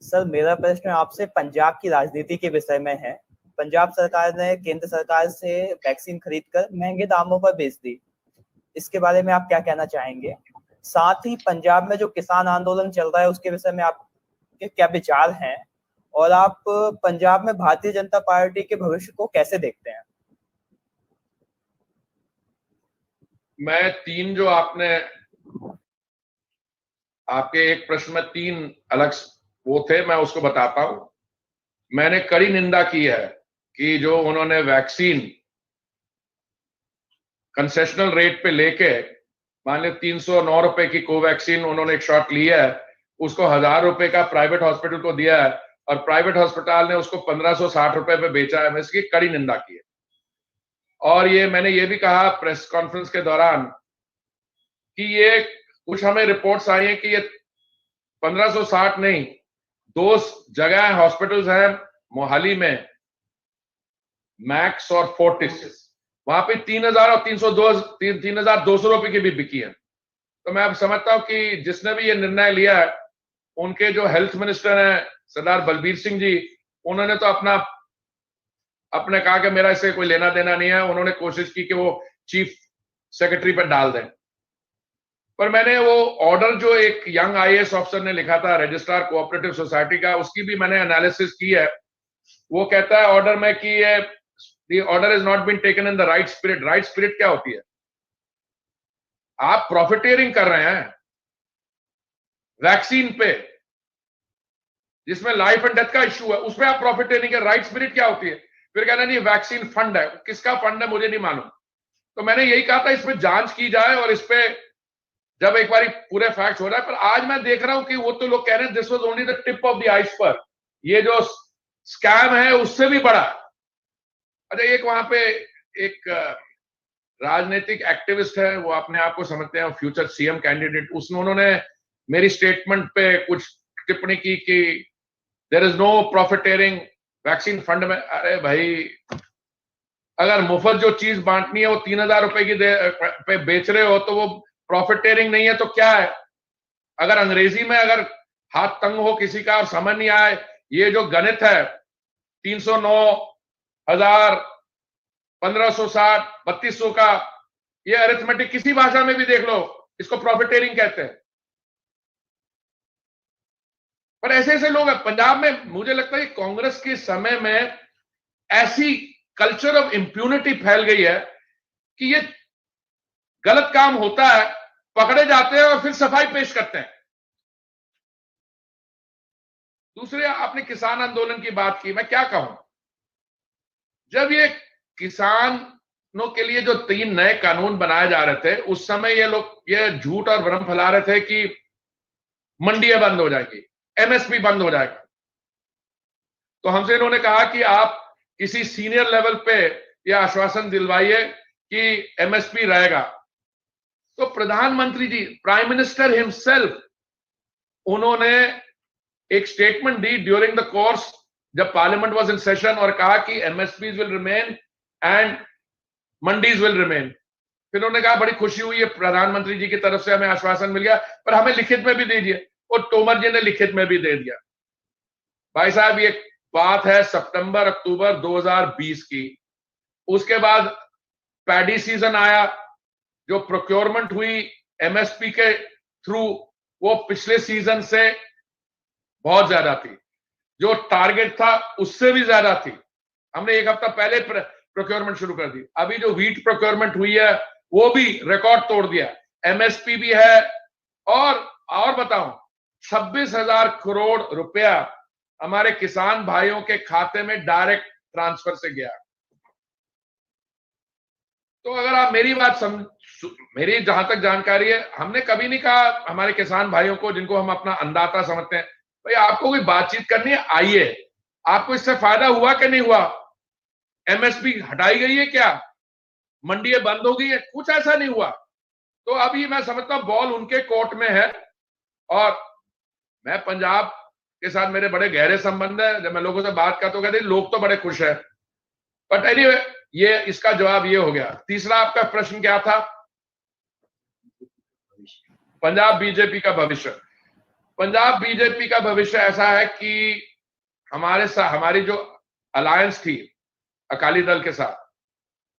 Sir मेरा प्रश्न आपसे पंजाब की राजनीति के विषय में है। पंजाब सरकार ने केंद्र सरकार से वैक्सीन खरीदकर महंगे दामों पर बेच दी। इसके बारे में आप क्या कहना चाहेंगे? साथ ही पंजाब में जो किसान आंदोलन चल रहा है उसके विषय में आपके क्या विचार हैं? और आप पंजाब में भारतीय जनता पार्टी के भविष्य को कैसे देखते हैं? मैं तीन जो आपके एक प्रश्न में तीन अलग वो थे, मैं उसको बताता हूं। मैंने कड़ी निंदा की है कि जो उन्होंने वैक्सीन कंसेशनल रेट पे लेके, मान लो 309 रुपए की कोवैक्सीन उन्होंने एक शॉट लिया है, उसको 1000 रुपए का प्राइवेट हॉस्पिटल को दिया है और प्राइवेट हॉस्पिटल ने उसको 1560 रुपए पे बेचा है। मैं इसकी कड़ी निंदा की है। और ये मैंने ये भी कहा प्रेस कॉन्फ्रेंस के दौरान कि ये कुछ हमें रिपोर्ट्स आई हैं कि ये 1560 नहीं, 2 जगह हॉस्पिटल्स हैं मोहाली में, मैक्स और फोर्टिस, वहां पे 3000 और 3200 रुपए की भी बिकी है। तो मैं अब समझता हूं कि जिसने भी ये निर्णय लिया है, उनके जो हेल्थ मिनिस्टर हैं सरदार बलबीर सिंह जी, उन्होंने तो अपने कहा कि मेरा इससे कोई लेना देना नहीं है। उन्होंने कोशिश की कि वो चीफ सेक्रेटरी पर डाल दें। पर मैंने वो ऑर्डर जो एक यंग आईएएस ऑफिसर ने लिखा था रजिस्ट्रार कोऑपरेटिव सोसाइटी का, उसकी भी मैंने एनालिसिस की है। वो कहता है ऑर्डर में कि ये the order is not been taken in the right spirit. Right spirit क्या होती है? आप प्रॉफिटेरिंग कर रहे हैं वैक्सीन पे, जिसमें लाइफ एंड डेथ का इश्यू है, उसमें आप प्रॉफिटेरिंग है। राइट स्पिरिट क्या होती है? फिर कहना नहीं वैक्सीन फंड है, किसका फंड है मुझे नहीं मालूम। तो मैंने यही कहा था इसमें जांच की जाए और इस पे जब एक बार पूरे फैक्ट्स हो रहा है। पर आज मैं देख रहा हूं कि वो तो लोग कह रहे हैं this was only the tip of the iceberg, ये जो स्कैम है उससे भी बड़ा। अच्छा, एक वहां पे एक राजनीतिक एक्टिविस्ट है, वो अपने आप को समझते हैं फ्यूचर सीएम कैंडिडेट, उन्होंने मेरी स्टेटमेंट पे कुछ टिप्पणी की कि there is no profiteering vaccine fund में। अरे भाई, अगर मुफ्त जो चीज बांटनी है वो 3000 रुपए की पे बेच रहे हो तो वो प्रॉफिटेरिंग नहीं है तो क्या है? अगर अंग्रेजी में अगर हाथ तंग हो किसी का और समझ नहीं आए, ये जो गणित है 309, 1000, 1560, 3200 का, ये अरिथमेटिक किसी भाषा में भी देख लो, इसको प्रॉफिटेरिंग कहते हैं। पर ऐसे ऐसे लोग हैं पंजाब में। मुझे लगता है कि कांग्रेस के समय में ऐसी कल्चर ऑफ इंप्यूनिटी फैल गई है कि ये गलत काम होता है, पकड़े जाते हैं और फिर सफाई पेश करते हैं। दूसरे, आपने किसान आंदोलन की बात की, मैं क्या कहूं, जब ये किसानों के लिए जो 3 नए कानून बनाए जा रहे थे, उस समय ये लोग ये झूठ और भ्रम फैला रहे थे कि मंडियां बंद हो जाएगी, एमएसपी बंद हो जाएगा। तो हमसे इन्होंने कहा कि आप किसी सीनियर लेवल पे यह आश्वासन दिलवाइए कि एमएसपी रहेगा। तो प्रधानमंत्री जी, प्राइम मिनिस्टर हिमसेल्फ, उन्होंने एक स्टेटमेंट दी ड्यूरिंग द कोर्स जब पार्लियामेंट वाज इन सेशन और कहा कि MSPs will remain and mandis will remain. फिर उन्होंने कहा बड़ी खुशी हुई है, प्रधानमंत्री जी की तरफ से हमें आश्वासन मिल गया, पर हमें लिखित में भी दे दिए। और तोमर जी ने लिखित में भी दे दिया। भाई साहब, ये बात है सितंबर अक्टूबर 2020 की। उसके बाद पैडी सीजन आया, जो प्रोक्योरमेंट हुई एमएसपी के थ्रू, वो पिछले सीजन से बहुत ज्यादा थी, जो टारगेट था उससे भी ज्यादा थी। हमने एक हफ्ता पहले प्रोक्योरमेंट शुरू कर दी। अभी जो व्हीट प्रोक्योरमेंट हुई है वो भी रिकॉर्ड तोड़ दिया, एमएसपी भी है। और बताऊं, 26,000 करोड़ रुपया हमारे किसान भाइयों के खाते में डायरेक्ट ट्रांसफर से गया। तो अगर आप मेरी बात मेरी जहां तक जानकारी है, हमने कभी नहीं कहा हमारे किसान भाइयों को, जिनको हम अपना अन्नदाता समझते हैं, भाई आपको कोई बातचीत करनी है आइए। आपको इससे फायदा हुआ कि नहीं हुआ? एमएसपी हटाई गई है क्या? मंडियां बंद हो गई है? कुछ ऐसा नहीं हुआ। तो अभी मैं समझता हूं बॉल उनके कोर्ट में है। और मैं पंजाब के साथ मेरे बड़े गहरे संबंध है। जब मैं लोगों से बात करता हूं कहते लोग तो बड़े खुश है। बट एनीवे, ये इसका जवाब ये हो गया। तीसरा आपका प्रश्न क्या था? पंजाब बीजेपी का भविष्य। पंजाब बीजेपी का भविष्य ऐसा है कि हमारी जो अलायंस थी अकाली दल के साथ,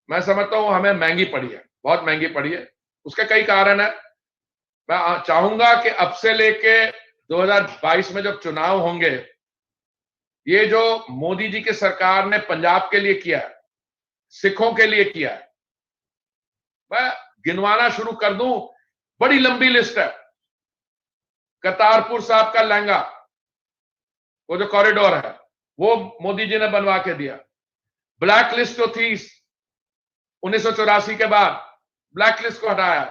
मैं समझता हूं हमें महंगी पड़ी है, बहुत महंगी पड़ी है। उसके कई कारण है। मैं चाहूंगा कि अब से लेके 2022 में जब चुनाव होंगे, ये जो मोदी जी की सरकार ने पंजाब के लिए किया है, सिखों के लिए किया है, मैं गिनवाना शुरू कर दूं, बड़ी लंबी लिस्ट है। करतारपुर साहब का लहंगा, वो जो कॉरिडोर है, वो मोदी जी ने बनवा के दिया। ब्लैक लिस्ट जो थी 1984 के बाद, ब्लैक लिस्ट को हटाया।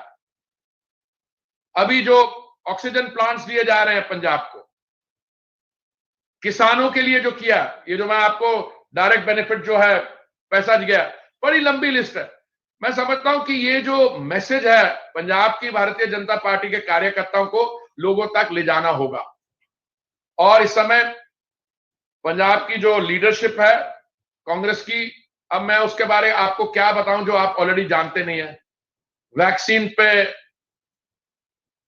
अभी जो ऑक्सीजन प्लांट्स दिए जा रहे हैं पंजाब को, किसानों के लिए जो किया, ये जो मैं आपको डायरेक्ट बेनिफिट जो है पैसा दिया, बड़ी लंबी लिस्ट है। मैं समझता हूं कि ये जो मैसेज है पंजाब की भारतीय जनता पार्टी के कार्यकर्ताओं को लोगों तक ले जाना होगा। और इस समय पंजाब की जो लीडरशिप है कांग्रेस की, अब मैं उसके बारे आपको क्या बताऊं जो आप ऑलरेडी जानते नहीं है। वैक्सीन पे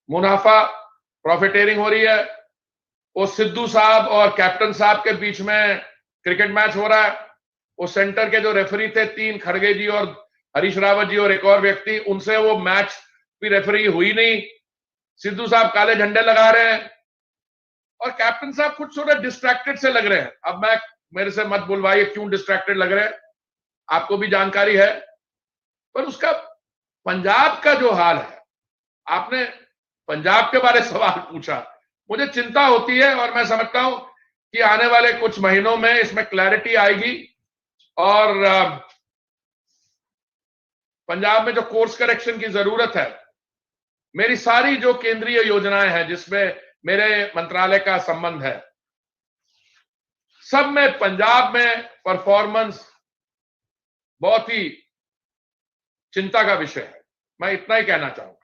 मुनाफा, प्रॉफिटेरिंग हो रही है। वो सिद्धू साहब और कैप्टन साहब के बीच में क्रिकेट मैच हो रहा है। वो सेंटर के जो रेफरी थे, 3 खड़गे जी और हरीश रावत जी और एक और व्यक्ति, उनसे वो मैच की रेफरी हुई नहीं। सिद्धू साहब काले झंडे लगा रहे हैं और कैप्टन साहब कुछ थोड़ा डिस्ट्रैक्टेड से लग रहे हैं। अब मेरे से मत बुलवाइए क्यों डिस्ट्रैक्टेड लग रहे हैं, आपको भी जानकारी है। पर उसका पंजाब का जो हाल है, आपने पंजाब के बारे सवाल पूछा, मुझे चिंता होती है और मैं समझता हूं कि आने वाले कुछ महीनों में इसमें क्लैरिटी आएगी और पंजाब में जो कोर्स करेक्शन की जरूरत है, मेरी सारी जो केंद्रीय योजनाएं हैं जिसमें मेरे मंत्रालय का संबंध है, सब में पंजाब में परफॉर्मेंस बहुत ही चिंता का विषय है। मैं इतना ही कहना चाहूंगा।